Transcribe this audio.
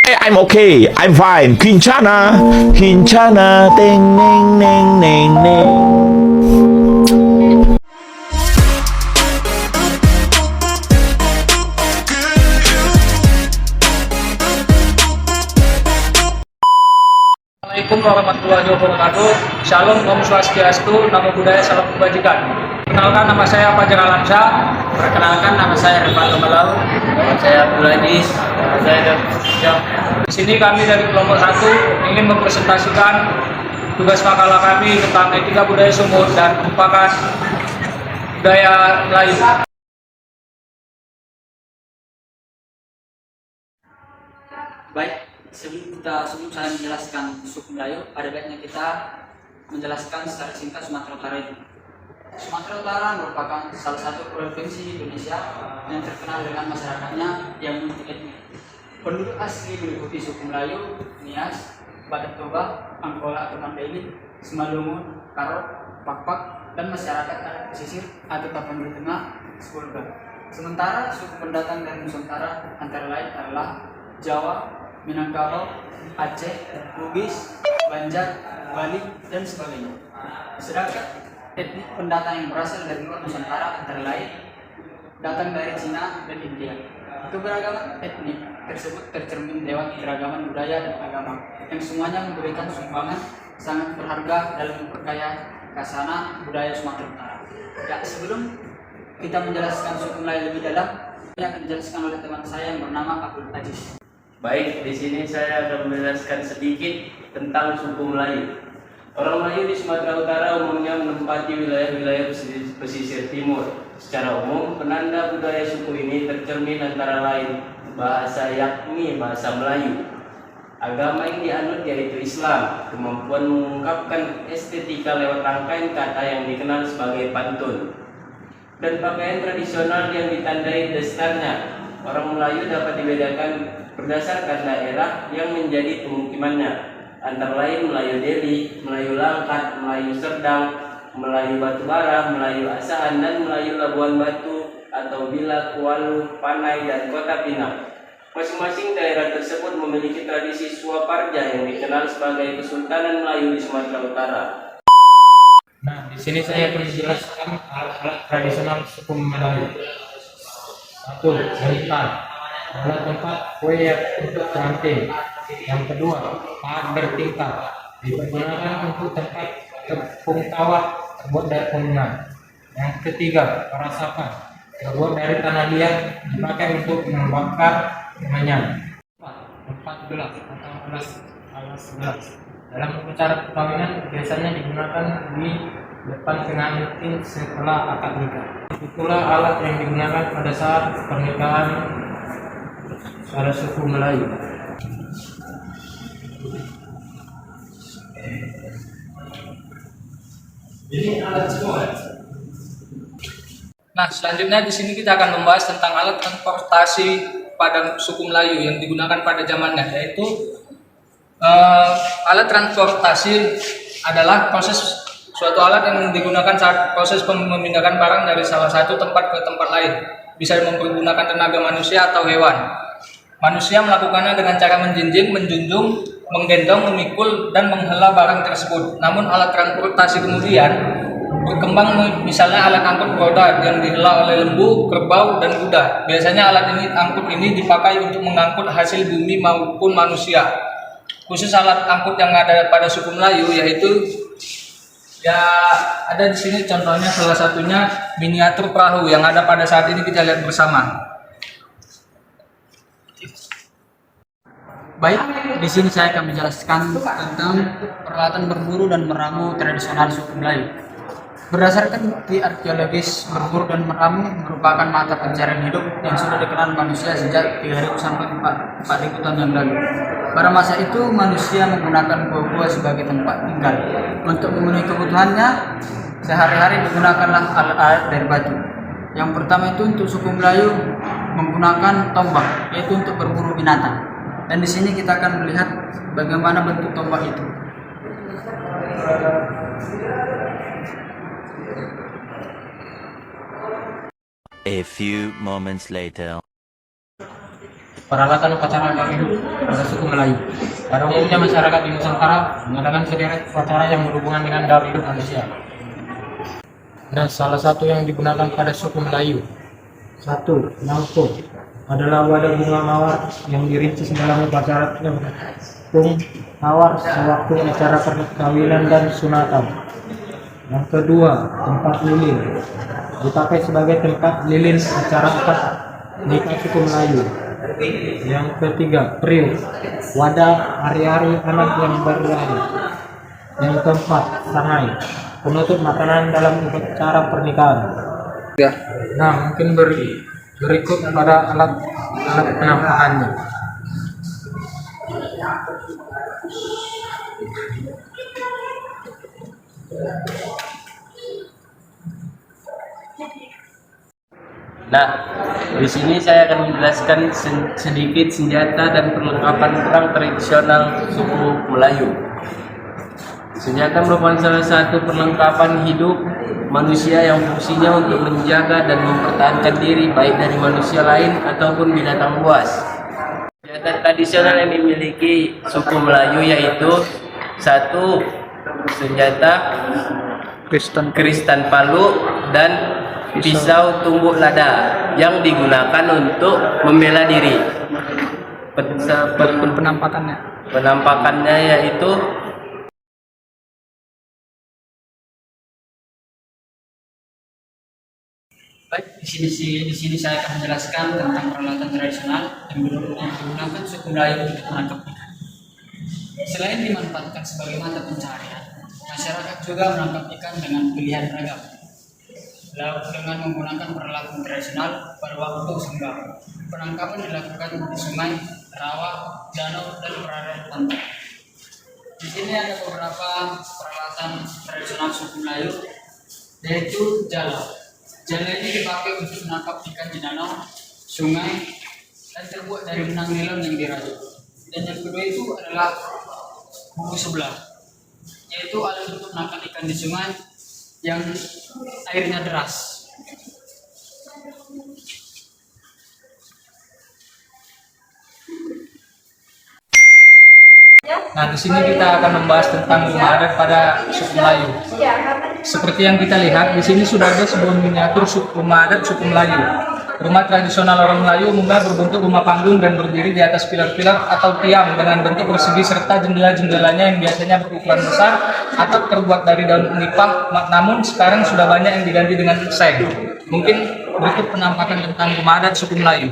I'm okay. I'm fine. Kincana, Kincana, ding, ding, ding, ding, ding. Assalamualaikum warahmatullahi wabarakatuh. Shalom, Om Swastiastu, Namo Buddhaya, Salam Kebajikan. Perkenalkan, nama saya Fajar Alamsyah. Perkenalkan, nama saya Revan Malau. Saya Abdul Aziz. Saya Jam. Di sini kami dari kelompok 1 ingin mempresentasikan tugas makalah kami tentang etika budaya sumur dan merupakan budaya Melayu. Baik, sebelum saya menjelaskan suku Melayu, pada baiknya kita menjelaskan secara singkat Sumatera Utara itu. Sumatera Utara merupakan salah satu provinsi di Indonesia yang terkenal dengan masyarakatnya yang multi etnik. Penduduk asli meliputi suku Melayu, Nias, Batak Toba, Angkola atau Mandailing, Simalungun, Karo, Pakpak, dan masyarakat adat pesisir atau Tapanuli Tengah, Sepulga. Sementara suku pendatang dari Nusantara antara lain adalah Jawa, Minangkabau, Aceh, Bugis, Banjar, Bali, dan sebagainya. Sedangkan etnik pendatang yang berasal dari luar Nusantara antara lain datang dari Cina dan India. Keberagaman etnik tersebut tercermin lewat keragaman budaya dan agama yang semuanya memberikan sumbangan sangat berharga dalam memperkaya kasana budaya Sumatera Utara. Ya, sebelum kita menjelaskan suku Melayu lebih dalam, yang akan dijelaskan oleh teman saya yang bernama Abdul Aziz. Baik, di sini saya akan menjelaskan sedikit tentang suku Melayu. Orang Melayu di Sumatera Utara umumnya menempati wilayah-wilayah pesisir timur. Secara umum, penanda budaya suku ini tercermin antara lain bahasa, yakni bahasa Melayu. Agama yang dianut yaitu Islam, kemampuan mengungkapkan estetika lewat rangkaian kata yang dikenal sebagai pantun, dan pakaian tradisional yang ditandai dasarnya. Orang Melayu dapat dibedakan berdasarkan daerah yang menjadi pemukimannya, antara lain Melayu Deli, Melayu Langkat, Melayu Serdang, Melayu Batubara, Melayu Asahan, dan Melayu Labuan Batu atau Bila, Kualu, Panai, dan Kota Pinang. Masing-masing daerah tersebut memiliki tradisi Swaparja yang dikenal sebagai Kesultanan Melayu di Sumatera Utara. Nah, di sini saya akan menjelaskan alat-alat tradisional suku Melayu. 1. Bentar, alat tempat kue untuk pengantin. Yang kedua, pahat bertingkat, digunakan untuk tempat tepung tawa terbuat dari kuningan. Yang ketiga, perasapan, terbuat dari tanah liat, dipakai untuk membakar kemenyan. 4 gelas atau alas gelas. Dalam upacara perkawinan biasanya digunakan di depan pengantin setelah akad nikah. Itulah alat yang digunakan pada saat pernikahan pada suku Melayu. Ini alat semua. Nah, selanjutnya di sini kita akan membahas tentang alat transportasi pada suku Melayu yang digunakan pada zamannya, yaitu alat transportasi adalah suatu alat yang digunakan saat proses memindahkan barang dari salah satu tempat ke tempat lain. Bisa menggunakan tenaga manusia atau hewan. Manusia melakukannya dengan cara menjinjing, menjunjung, menggendong, memikul, dan menghela barang tersebut. Namun alat transportasi kemudian berkembang, misalnya alat angkut roda yang dihela oleh lembu, kerbau, dan kuda. Biasanya alat angkut ini dipakai untuk mengangkut hasil bumi maupun manusia. Khusus alat angkut yang ada pada suku Melayu yaitu ya ada di sini contohnya, salah satunya miniatur perahu yang ada pada saat ini kita lihat bersama. Baik, di sini saya akan menjelaskan tentang peralatan berburu dan meramu tradisional suku Melayu. Berdasarkan bukti arkeologis, berburu dan meramu merupakan mata pencarian hidup yang sudah dikenal manusia sejak 3.000 sampai 4.000 tahun yang lalu. Pada masa itu, manusia menggunakan gua-gua sebagai tempat tinggal. Untuk memenuhi kebutuhannya, sehari-hari digunakanlah alat-alat dari batu. Yang pertama itu untuk suku Melayu menggunakan tombak, yaitu untuk berburu binatang. Dan di sini kita akan melihat bagaimana bentuk tombak itu. A few moments later. peralatan upacara pada suku Melayu. Pada umumnya masyarakat di Nusantara mengadakan sederet upacara yang berhubungan dengan daur hidup manusia. Nah, salah satu yang digunakan pada suku Melayu, satu, nangko, adalah wadah bunga mawar yang dirincis dalam upacara tung mawar sewaktu acara perkawinan dan sunatan. Yang kedua, tempat lilin, dipakai sebagai tempat lilin acara akad nikah suku Melayu. Yang ketiga, priuk, wadah hari-hari anak yang berlahir. Yang keempat, sangai, penutup makanan dalam upacara pernikahan. Nah, mungkin berikut pada alat penampakannya. Nah, di sini saya akan menjelaskan sedikit senjata dan perlengkapan perang tradisional suku Melayu. Senjata merupakan salah satu perlengkapan hidup manusia yang fungsinya untuk menjaga dan mempertahankan diri baik dari manusia lain ataupun binatang buas. Senjata tradisional yang dimiliki suku Melayu yaitu satu, senjata kristan palu dan pisau tumbuk lada yang digunakan untuk membela diri. Penampakannya yaitu Baik, di sini saya akan menjelaskan tentang peralatan tradisional yang digunakan suku Melayu untuk menangkap ikan. Selain dimanfaatkan sebagai mata pencaharian, masyarakat juga menangkap ikan dengan pilihan beragam. Dengan menggunakan peralatan tradisional pada waktu senggang, penangkapan dilakukan di sungai, rawa, danau, dan perairan pantai. Di sini ada beberapa peralatan tradisional suku Melayu, yaitu jala. Jala ini dipakai untuk menangkap ikan di danau, sungai, dan terbuat dari benang nilon yang dirajut. Dan yang kedua itu adalah buku sebelah, yaitu alat untuk menangkap ikan di sungai yang airnya deras. Nah, di sini kita akan membahas tentang rumah adat pada suku Melayu. Seperti yang kita lihat, di sini sudah ada sebuah miniatur rumah adat suku Melayu. Rumah tradisional orang Melayu umumnya berbentuk rumah panggung dan berdiri di atas pilar-pilar atau tiang dengan bentuk persegi serta jendela-jendelanya yang biasanya berukuran besar atau terbuat dari daun nipah, namun sekarang sudah banyak yang diganti dengan seng. Mungkin berikut penampakan tentang rumah adat suku Melayu.